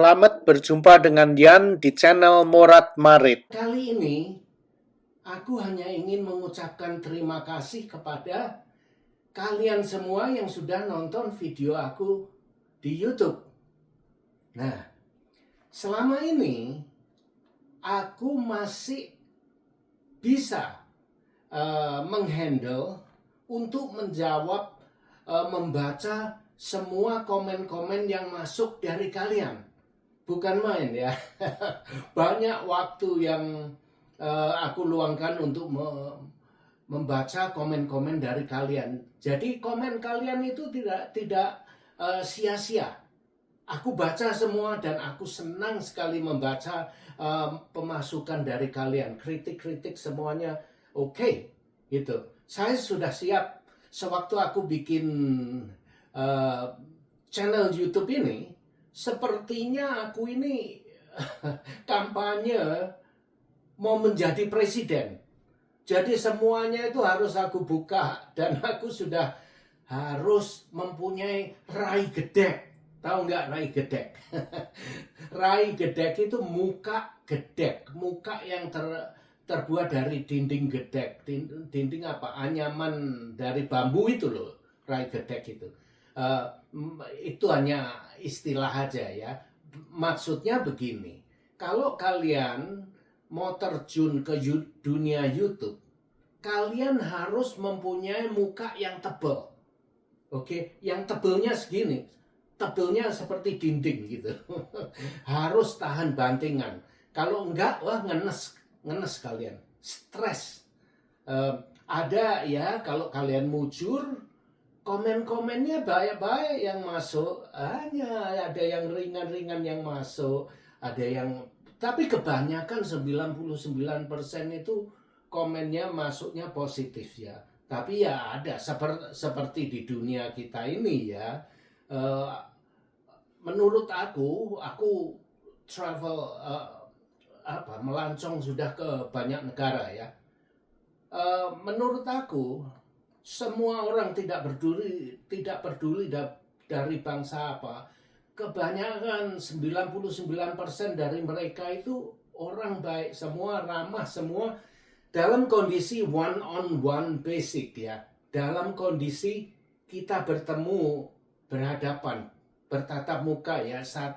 Selamat berjumpa dengan Yan di channel Morat Marit. Kali ini, aku hanya ingin mengucapkan terima kasih kepada kalian semua yang sudah nonton video aku di YouTube. Nah, selama ini aku masih bisa menghandle untuk menjawab, membaca semua komen-komen yang masuk dari kalian. Bukan main ya, banyak waktu yang aku luangkan untuk membaca komen-komen dari kalian. Jadi komen kalian itu tidak sia-sia. Aku baca semua dan aku senang sekali membaca pemasukan dari kalian. Kritik-kritik semuanya oke, gitu. Saya sudah siap sewaktu aku bikin channel YouTube ini. Sepertinya aku ini kampanye mau menjadi presiden. Jadi semuanya itu harus aku buka dan aku sudah harus mempunyai rai gedek. Tahu nggak rai gedek? Rai gedek itu muka gedek, muka yang terbuat dari dinding gedek. Dinding apa? Anyaman dari bambu itu loh, rai gedek itu. Itu hanya istilah aja ya. Maksudnya begini, kalau kalian mau terjun ke dunia YouTube, kalian harus mempunyai muka yang tebal. Oke, yang tebelnya segini, tebelnya seperti dinding gitu. Harus tahan bantingan. Kalau enggak, wah ngenes kalian, stres. Ada ya, kalau kalian mujur, komen-komennya baik-baik yang masuk, hanya ada yang ringan-ringan yang masuk, ada yang, tapi kebanyakan 99% itu komennya masuknya positif ya. Tapi ya ada seperti di dunia kita ini ya. Menurut aku travel melancong sudah ke banyak negara ya. Menurut aku semua orang tidak peduli dari bangsa apa. Kebanyakan 99% dari mereka itu orang baik semua, ramah semua, dalam kondisi one on one basic ya. Dalam kondisi kita bertemu berhadapan, bertatap muka ya, saat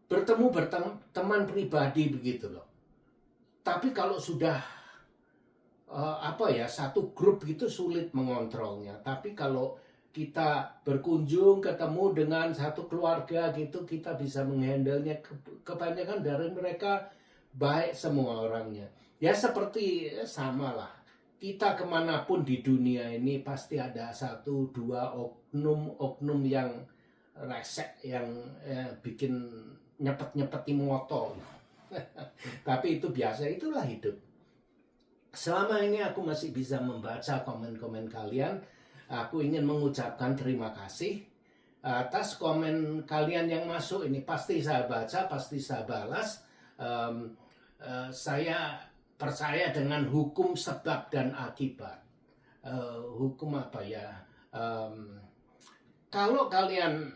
bertemu berteman pribadi begitu loh. Tapi kalau sudah satu grup gitu sulit mengontrolnya. Tapi kalau kita berkunjung ketemu dengan satu keluarga gitu, kita bisa menghandlenya. Kebanyakan dari mereka baik semua orangnya. Ya seperti sama lah. Kita kemanapun di dunia ini pasti ada satu dua oknum yang resek, yang bikin nyepet-nyepeti motor. Tapi itu biasa, itulah hidup. Selama ini aku masih bisa membaca komen-komen kalian. Aku ingin mengucapkan terima kasih atas komen kalian yang masuk ini. Pasti saya baca, pasti saya balas. Saya percaya dengan hukum sebab dan akibat. Hukum apa ya? Kalau kalian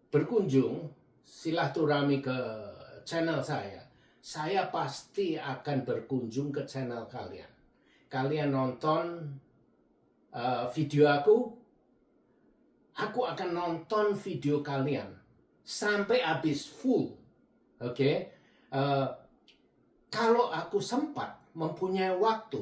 berkunjung, silaturahmi ke channel saya pasti akan berkunjung ke channel kalian. Kalian nonton video aku akan nonton video kalian sampai habis full. Oke? Kalau aku sempat mempunyai waktu,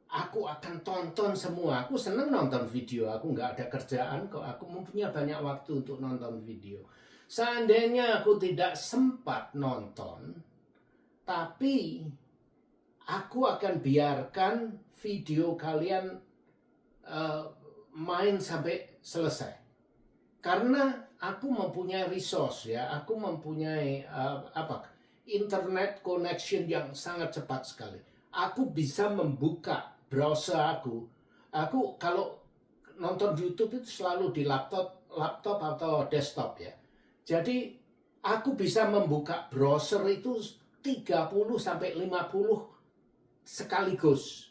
aku akan tonton semua. Aku senang nonton video. Aku nggak ada kerjaan kok. Aku mempunyai banyak waktu untuk nonton video. Seandainya aku tidak sempat nonton, tapi aku akan biarkan video kalian main sampai selesai. Karena aku mempunyai resource ya, aku mempunyai internet connection yang sangat cepat sekali. Aku bisa membuka browser aku. Aku kalau nonton YouTube itu selalu di laptop atau desktop ya. Jadi aku bisa membuka browser itu 30 sampai 50 sekaligus.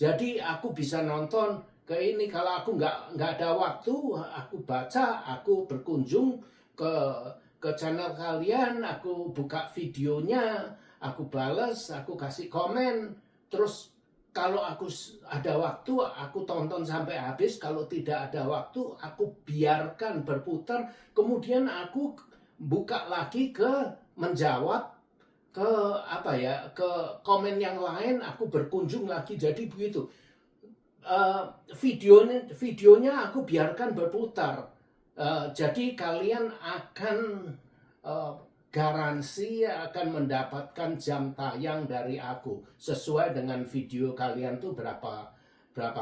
Jadi aku bisa nonton ke ini. Kalau aku nggak ada waktu, aku baca, aku berkunjung ke channel kalian, aku buka videonya, aku bales, aku kasih komen. Terus kalau aku ada waktu, aku tonton sampai habis. Kalau tidak ada waktu, aku biarkan berputar. Kemudian aku buka lagi ke menjawab ke ke komen yang lain. Aku berkunjung lagi. Jadi begitu. Videonya aku biarkan berputar. Jadi kalian akan garansi akan mendapatkan jam tayang dari aku sesuai dengan video kalian tuh berapa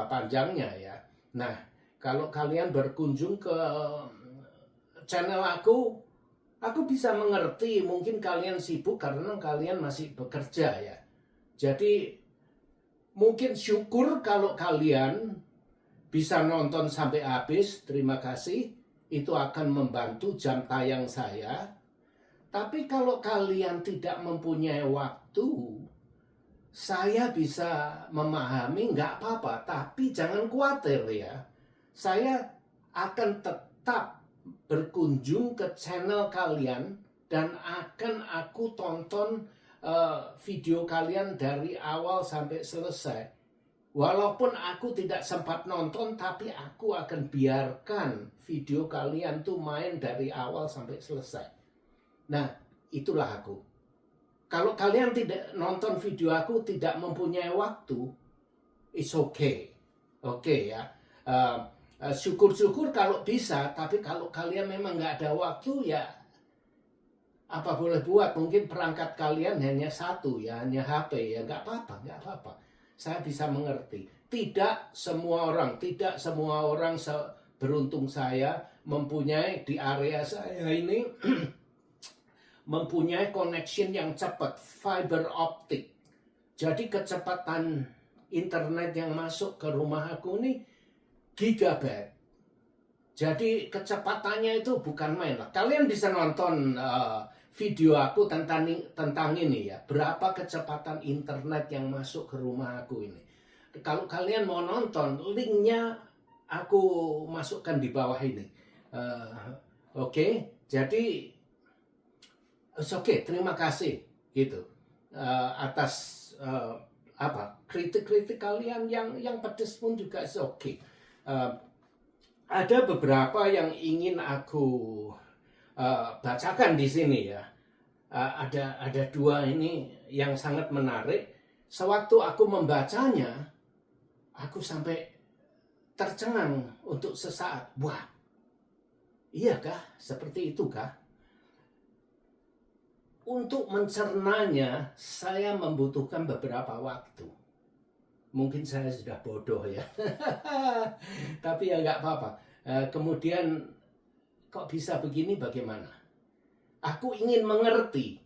panjangnya ya. Nah, kalau kalian berkunjung ke channel aku bisa mengerti mungkin kalian sibuk karena kalian masih bekerja ya. Jadi mungkin syukur kalau kalian bisa nonton sampai habis, terima kasih. Itu akan membantu jam tayang saya. Tapi kalau kalian tidak mempunyai waktu, saya bisa memahami, nggak apa-apa. Tapi jangan khawatir ya. Saya akan tetap berkunjung ke channel kalian dan akan aku tonton video kalian dari awal sampai selesai. Walaupun aku tidak sempat nonton, tapi aku akan biarkan video kalian tuh main dari awal sampai selesai. Nah, itulah aku. Kalau kalian tidak nonton video aku, tidak mempunyai waktu, it's okay. Oke ya. Syukur-syukur kalau bisa, tapi kalau kalian memang nggak ada waktu, ya apa boleh buat. Mungkin perangkat kalian hanya satu ya, hanya HP ya, nggak apa-apa. Saya bisa mengerti. Tidak semua orang beruntung saya mempunyai di area saya ini mempunyai connection yang cepat, fiber optik. Jadi kecepatan internet yang masuk ke rumah aku ini gigabit. Jadi kecepatannya itu bukan main lah. Kalian bisa nonton video aku tentang ini ya. Berapa kecepatan internet yang masuk ke rumah aku ini. Kalau kalian mau nonton, linknya aku masukkan di bawah ini. Oke, jadi oke, terima kasih gitu atas kritik-kritik kalian yang pedes pun juga oke. Ada beberapa yang ingin aku bacakan di sini ya. Ada dua ini yang sangat menarik. Sewaktu aku membacanya, aku sampai tercengang untuk sesaat. Wah, iyakah? Seperti itukah? Untuk mencernanya, saya membutuhkan beberapa waktu. Mungkin saya sudah bodoh ya. Tapi ya nggak apa-apa. Kemudian, kok bisa begini bagaimana? Aku ingin mengerti.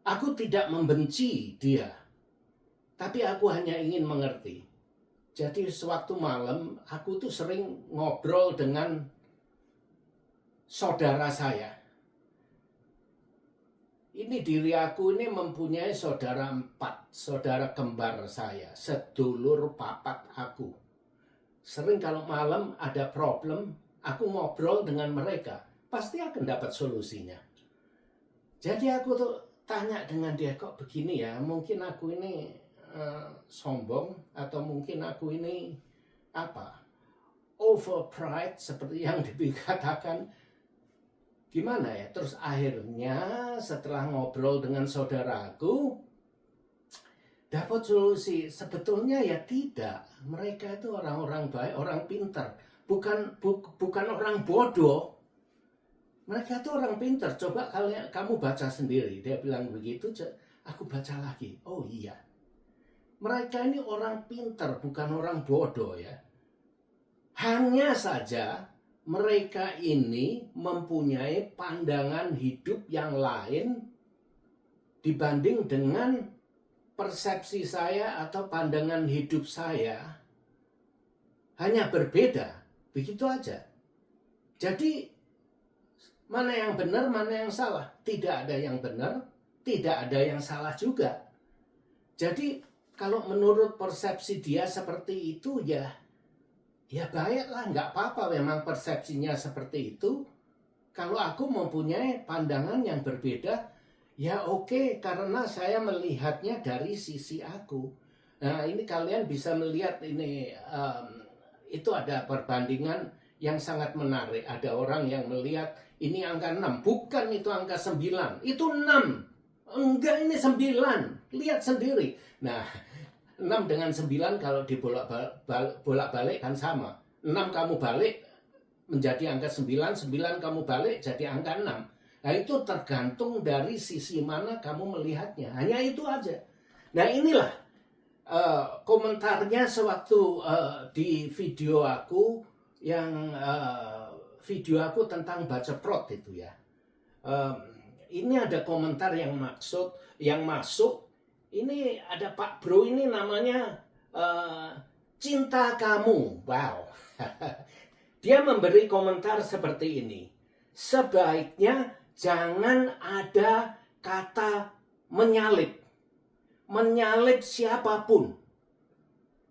Aku tidak membenci dia. Tapi aku hanya ingin mengerti. Jadi sewaktu malam, aku tuh sering ngobrol dengan saudara saya. Ini diri aku ini mempunyai saudara 4, saudara kembar saya, sedulur papat aku. Sering kalau malam ada problem, aku ngobrol dengan mereka, pasti akan dapat solusinya. Jadi aku tuh tanya dengan dia, kok begini ya, mungkin aku ini sombong, atau mungkin aku ini over pride seperti yang dikatakan. Gimana ya? Terus akhirnya setelah ngobrol dengan saudaraku, dapat solusi. Sebetulnya ya tidak. Mereka itu orang-orang baik, orang pintar. Bukan orang bodoh. Mereka itu orang pintar. Coba kamu baca sendiri. Dia bilang begitu, aku baca lagi. Oh iya. Mereka ini orang pintar, bukan orang bodoh ya. Hanya saja mereka ini mempunyai pandangan hidup yang lain dibanding dengan persepsi saya atau pandangan hidup saya. Hanya berbeda, begitu aja. Jadi mana yang benar, mana yang salah? Tidak ada yang benar, tidak ada yang salah juga. Jadi kalau menurut persepsi dia seperti itu ya ya baiklah, nggak apa-apa, memang persepsinya seperti itu. Kalau aku mempunyai pandangan yang berbeda, ya oke, karena saya melihatnya dari sisi aku. Nah, ini kalian bisa melihat ini, itu ada perbandingan yang sangat menarik. Ada orang yang melihat ini angka 6, bukan itu angka 9, itu 6. Enggak, ini 9. Lihat sendiri. Nah, 6 dengan 9 kalau dibolak-balik kan sama. 6 kamu balik menjadi angka 9, 9 kamu balik jadi angka 6. Nah, itu tergantung dari sisi mana kamu melihatnya. Hanya itu aja. Nah, inilah komentarnya sewaktu di video aku yang video aku tentang baceprot itu ya. Ini ada komentar yang masuk. Ini ada Pak Bro, ini namanya Cinta Kamu. Wow. Dia memberi komentar seperti ini. Sebaiknya jangan ada kata menyalip. Menyalip siapapun.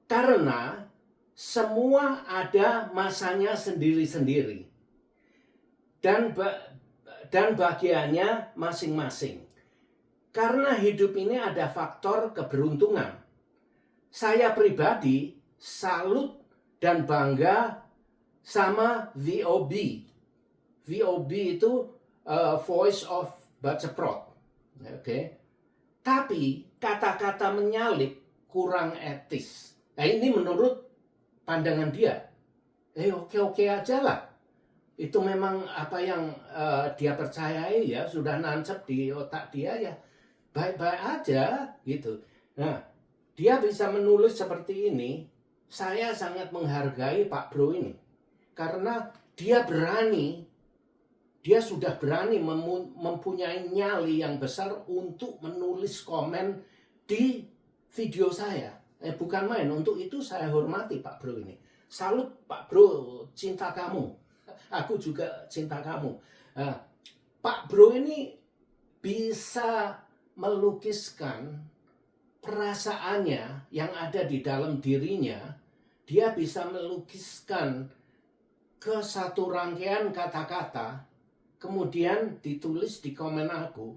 Karena semua ada masanya sendiri-sendiri. Dan bagiannya masing-masing. Karena hidup ini ada faktor keberuntungan. Saya pribadi salut dan bangga sama VOB. VOB itu Voice of Baceprot. Oke. Tapi kata-kata menyalip kurang etis. Nah, ini menurut pandangan dia. Oke aja lah. Itu memang apa yang dia percayai ya, sudah nancep di otak dia ya. Baik-baik aja gitu. Nah, dia bisa menulis seperti ini. Saya sangat menghargai Pak Bro ini. Karena dia sudah berani mempunyai nyali yang besar untuk menulis komen di video saya. Bukan main, untuk itu saya hormati Pak Bro ini. Salut Pak Bro, cinta kamu. Aku juga cinta kamu. Pak Bro ini bisa melukiskan perasaannya yang ada di dalam dirinya. Dia bisa melukiskan ke satu rangkaian kata-kata, kemudian ditulis di komen aku.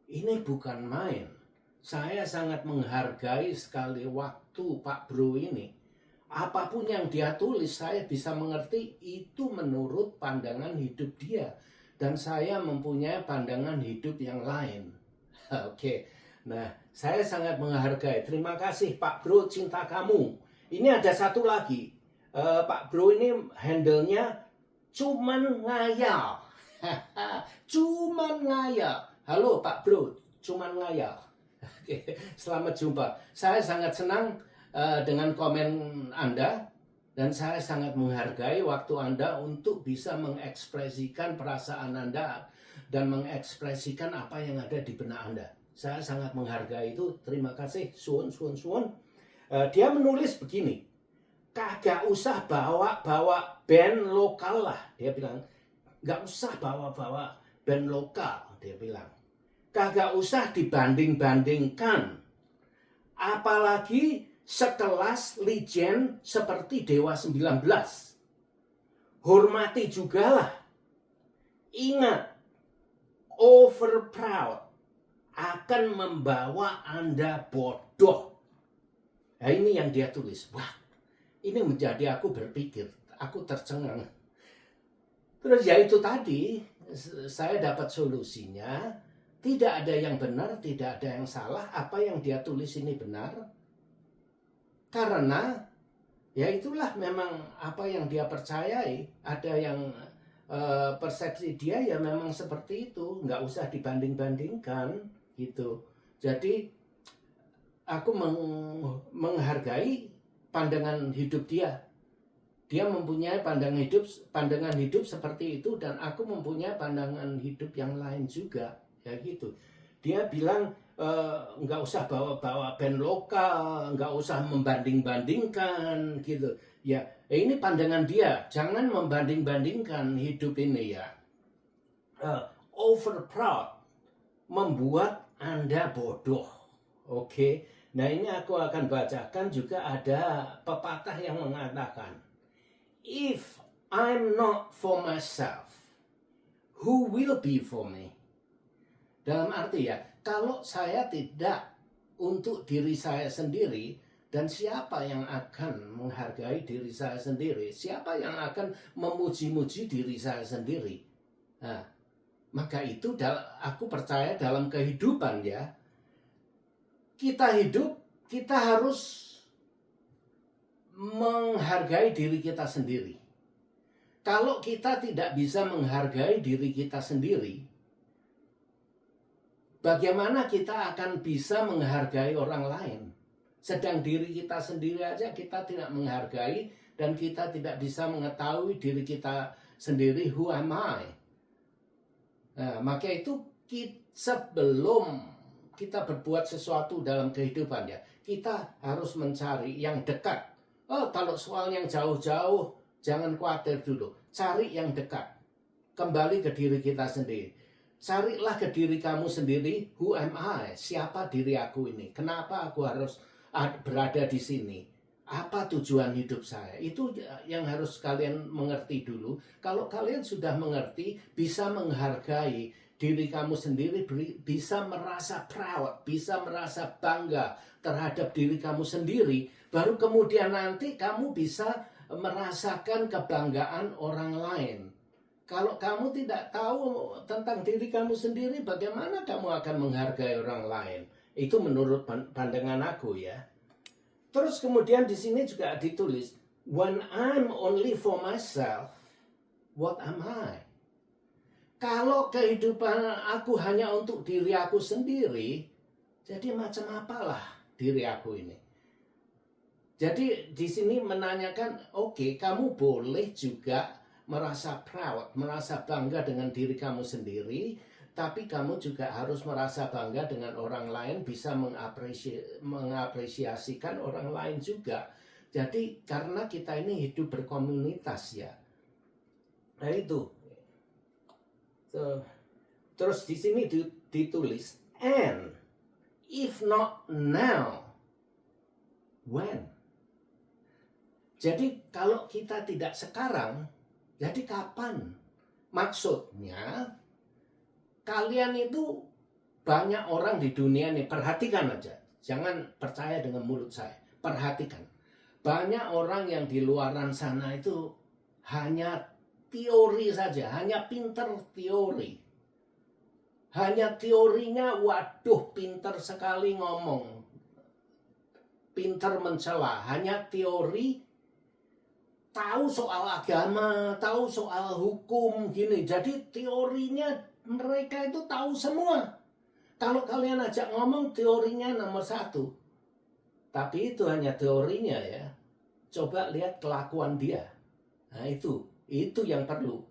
Ini bukan main. Saya sangat menghargai sekali waktu Pak Bro ini. Apapun yang dia tulis, saya bisa mengerti itu menurut pandangan hidup dia. Dan saya mempunyai pandangan hidup yang lain. Oke. Nah, saya sangat menghargai. Terima kasih Pak Bro, cinta kamu. Ini ada satu lagi. Pak Bro ini handle-nya cuman ngayal. Cuman ngayal. Halo Pak Bro, cuman ngayal. Oke, selamat jumpa. Saya sangat senang dengan komen Anda, dan saya sangat menghargai waktu Anda untuk bisa mengekspresikan perasaan Anda dan mengekspresikan apa yang ada di benak Anda. Saya sangat menghargai itu. Terima kasih. Suun. Dia menulis begini. Kagak usah bawa band lokal lah, dia bilang. Gak usah bawa band lokal, dia bilang. Kagak usah dibanding-bandingkan. Apalagi sekelas legend seperti Dewa 19. Hormati jugalah. Ingat, over proud akan membawa Anda bodoh. Nah, ini yang dia tulis. Wah, ini menjadi aku berpikir, aku tercengang. Terus ya itu tadi, saya dapat solusinya. Tidak ada yang benar, tidak ada yang salah. Apa yang dia tulis ini benar. Karena ya itulah memang apa yang dia percayai. Ada yang persepsi dia ya memang seperti itu. Nggak usah dibanding-bandingkan gitu. Jadi aku menghargai pandangan hidup dia. Dia mempunyai pandangan hidup seperti itu, dan aku mempunyai pandangan hidup yang lain juga, ya gitu. Dia bilang nggak usah bawa band lokal, nggak usah membanding-bandingkan gitu. Ya, ini pandangan dia. Jangan membanding-bandingkan hidup ini ya. Over proud membuat Anda bodoh. Oke. Nah, ini aku akan bacakan juga ada pepatah yang mengatakan, if I'm not for myself, who will be for me? Dalam arti ya, kalau saya tidak untuk diri saya sendiri, dan siapa yang akan menghargai diri saya sendiri? Siapa yang akan memuji-muji diri saya sendiri? Nah, maka itu aku percaya dalam kehidupan ya, kita hidup, kita harus menghargai diri kita sendiri. Kalau kita tidak bisa menghargai diri kita sendiri, bagaimana kita akan bisa menghargai orang lain? Sedang diri kita sendiri aja kita tidak menghargai, dan kita tidak bisa mengetahui diri kita sendiri, who am I? Nah, maka itu sebelum kita berbuat sesuatu dalam kehidupan ya, kita harus mencari yang dekat. Oh, kalau soal yang jauh-jauh, jangan khawatir dulu. Cari yang dekat. Kembali ke diri kita sendiri. Carilah ke diri kamu sendiri, who am I? Siapa diri aku ini? Kenapa aku harus berada di sini? Apa tujuan hidup saya? Itu yang harus kalian mengerti dulu. Kalau kalian sudah mengerti, bisa menghargai diri kamu sendiri, bisa merasa proud, bisa merasa bangga terhadap diri kamu sendiri, baru kemudian nanti kamu bisa merasakan kebanggaan orang lain. Kalau kamu tidak tahu tentang diri kamu sendiri, bagaimana kamu akan menghargai orang lain? Itu menurut pandangan aku ya. Terus kemudian di sini juga ditulis, when I'm only for myself, what am I? Kalau kehidupan aku hanya untuk diri aku sendiri, jadi macam apalah diri aku ini? Jadi di sini menanyakan, oke, kamu boleh juga merasa proud, merasa bangga dengan diri kamu sendiri, tapi kamu juga harus merasa bangga dengan orang lain, bisa mengapresiasikan orang lain juga. Jadi karena kita ini hidup berkomunitas ya. Nah itu. Terus di sini ditulis, and if not now, when? Jadi kalau kita tidak sekarang, jadi kapan? Maksudnya, kalian itu banyak orang di dunia ini, perhatikan aja. Jangan percaya dengan mulut saya. Perhatikan. Banyak orang yang di luaran sana itu hanya teori saja, hanya pinter teori. Hanya teorinya, waduh pinter sekali ngomong. Pinter mencela, hanya teori, tahu soal agama, tahu soal hukum, gini. Jadi teorinya mereka itu tahu semua. Kalau kalian ajak ngomong, teorinya nomor 1. Tapi itu hanya teorinya ya. Coba lihat kelakuan dia. Nah itu yang perlu.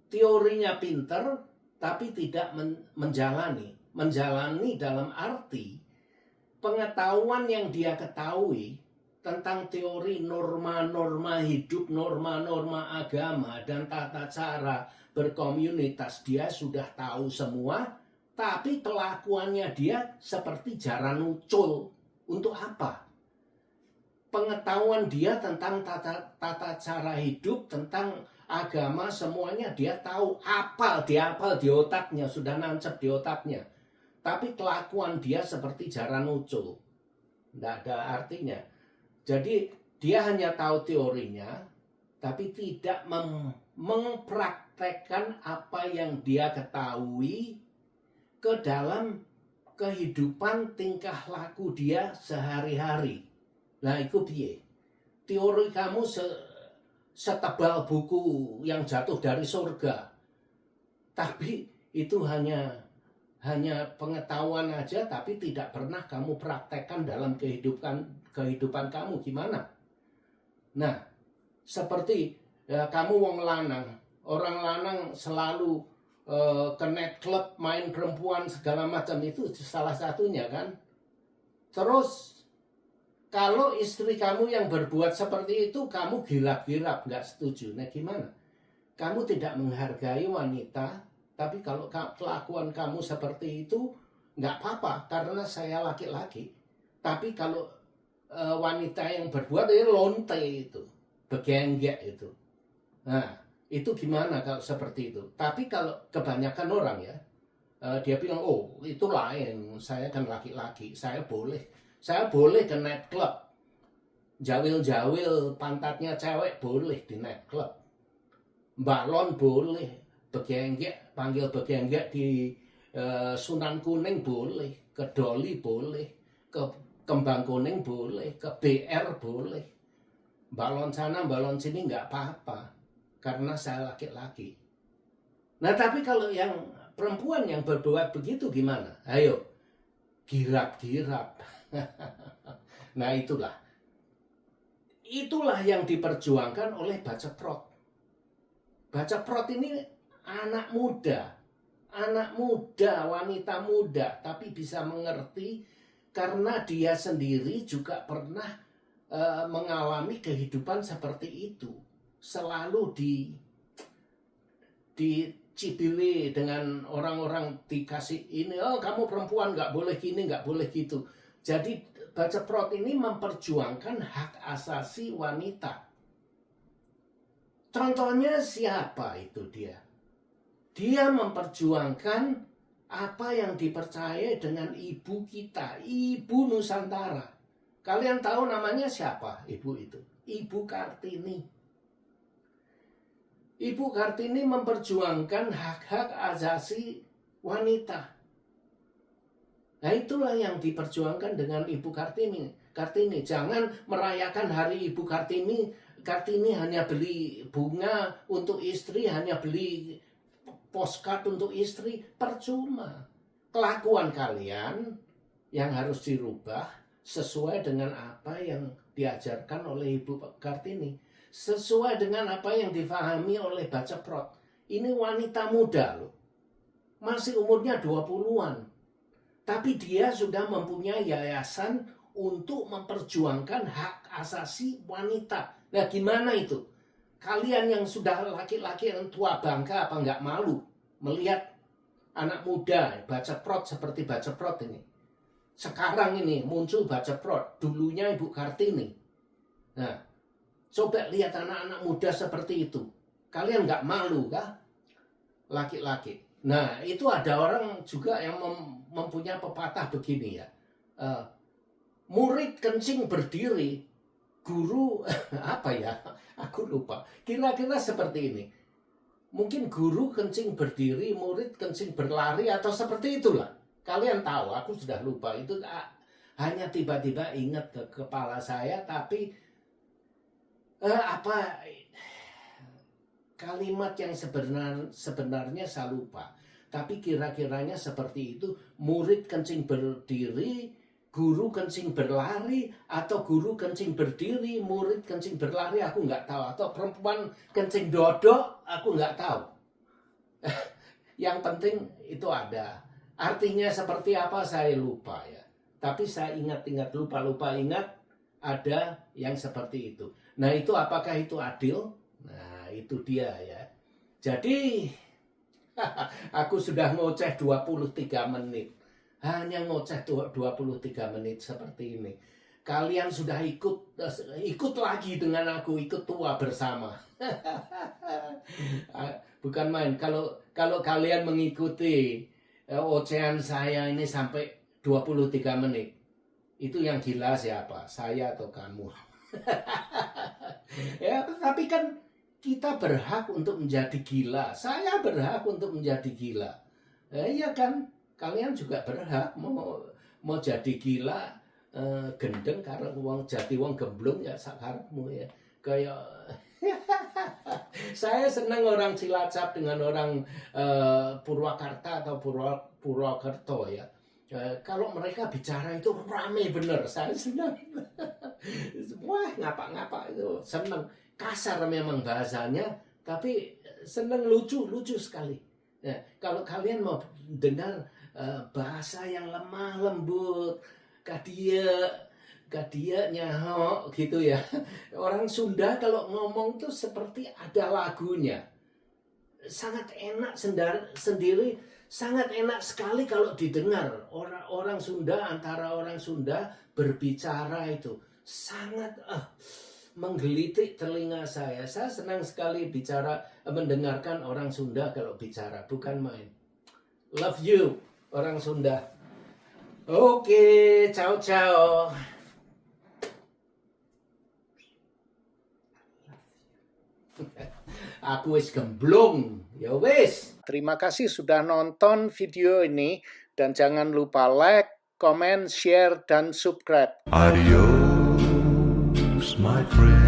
Teorinya pinter, tapi tidak menjalani. Menjalani dalam arti pengetahuan yang dia ketahui tentang teori norma-norma hidup, norma-norma agama, dan tata cara berkomunitas, dia sudah tahu semua, tapi kelakuannya dia seperti jaran ucul. Untuk apa? Pengetahuan dia tentang tata cara hidup, tentang agama, semuanya dia tahu, dihafal di otaknya, sudah nancep di otaknya. Tapi kelakuan dia seperti jaran ucul. Tidak ada artinya. Jadi dia hanya tahu teorinya, tapi tidak mempraktekkan apa yang dia ketahui ke dalam kehidupan tingkah laku dia sehari-hari. Nah itu piye? Teori kamu setebal buku yang jatuh dari surga, tapi itu hanya pengetahuan aja, tapi tidak pernah kamu praktekkan dalam kehidupan kamu. Gimana? Nah, seperti ya, kamu orang lanang selalu ke night club, main perempuan segala macam, itu salah satunya kan. Terus kalau istri kamu yang berbuat seperti itu, kamu gilap-gilap, nggak setuju. Nah gimana? Kamu tidak menghargai wanita, tapi kalau kelakuan kamu seperti itu, nggak apa-apa, karena saya laki-laki. Tapi kalau wanita yang berbuat, lonte itu. begenggek itu. Nah, itu gimana kalau seperti itu? Tapi kalau kebanyakan orang ya, dia bilang, oh itu lain, saya kan laki-laki, saya boleh ke nightclub, jawil-jawil pantatnya cewek boleh di nightclub, balon boleh, begenggek, panggil begenggek di Sunan Kuning boleh, ke Doli boleh, ke Kembang Kuning boleh, ke BR boleh, balon sana balon sini nggak apa-apa, karena saya laki-laki. Nah tapi kalau yang perempuan yang berbuat begitu gimana? Ayo, girap-girap. Nah itulah yang diperjuangkan oleh Baceprot. Baceprot ini anak muda, wanita muda, tapi bisa mengerti karena dia sendiri juga pernah mengalami kehidupan seperti itu. Selalu dicibili dengan orang-orang, dikasih ini, oh kamu perempuan nggak boleh gini, nggak boleh gitu. Jadi Baceprot ini memperjuangkan hak asasi wanita. Contohnya siapa itu dia? Dia memperjuangkan apa yang dipercaya dengan ibu kita, ibu Nusantara. Kalian tahu namanya siapa ibu itu? Ibu Kartini. Ibu Kartini memperjuangkan hak-hak asasi wanita. Nah itulah yang diperjuangkan dengan Ibu Kartini. Jangan merayakan hari Ibu Kartini. Kartini hanya beli bunga untuk istri, hanya beli postcard untuk istri, percuma. Kelakuan kalian yang harus dirubah sesuai dengan apa yang diajarkan oleh Ibu Kartini, sesuai dengan apa yang difahami oleh Baceprot. Ini wanita muda loh, masih umurnya 20-an, tapi dia sudah mempunyai yayasan untuk memperjuangkan hak asasi wanita. Nah gimana itu? Kalian yang sudah laki-laki yang tua bangka apa nggak malu melihat anak muda Baceprot seperti Baceprot ini? Sekarang ini muncul Baceprot, dulunya Ibu Kartini. Nah, coba lihat anak-anak muda seperti itu. Kalian nggak malu kah? Laki-laki. Nah, itu ada orang juga yang mempunyai pepatah begini ya. Murid kencing berdiri, guru apa ya? Aku lupa. Kira-kira seperti ini. Mungkin guru kencing berdiri, murid kencing berlari atau seperti itulah. Kalian tahu, aku sudah lupa. Itu hanya tiba-tiba ingat ke kepala saya, tapi kalimat yang sebenarnya saya lupa. Tapi kira-kiranya seperti itu. Murid kencing berdiri, guru kencing berlari, atau guru kencing berdiri, murid kencing berlari, aku nggak tahu. Atau perempuan kencing dodok, aku nggak tahu. Yang penting itu ada. Artinya seperti apa saya lupa ya. Tapi saya ingat-ingat, lupa-lupa ingat ada yang seperti itu. Nah itu apakah itu adil? Nah itu dia ya. Jadi aku sudah ngoceh 23 menit. Hanya ngoceh 23 menit seperti ini. Kalian sudah ikut lagi dengan aku, ikut tua bersama. Bukan main. Kalau kalian mengikuti ocehan saya ini sampai 23 menit, itu yang gila siapa? Saya atau kamu? Ya, tapi kan kita berhak untuk menjadi gila. Saya berhak untuk menjadi gila. Iya kan? Kalian juga berhak mau jadi gila, gendeng karena jadi wong gemblung ya sakarepmu ya. Kayak saya senang orang Cilacap dengan orang Purwakarta atau Purwokerto ya. Kalau mereka bicara itu rame bener, saya senang. Wah ngapa-ngapa itu senang. Kasar memang bahasanya, tapi senang, lucu sekali. Ya, kalau kalian mau dengar bahasa yang lemah lembut, kadia nyahok gitu ya. Orang Sunda kalau ngomong tuh seperti ada lagunya. Sangat enak sendiri, sangat enak sekali kalau didengar. Orang Sunda, antara orang Sunda berbicara itu sangat menggelitik telinga saya. Saya senang sekali mendengarkan orang Sunda kalau bicara, bukan main. Love you, orang Sunda. Oke, ciao. Aku wis gemblung, ya wis. Terima kasih sudah nonton video ini dan jangan lupa like, comment, share, dan subscribe. Adios, my friend.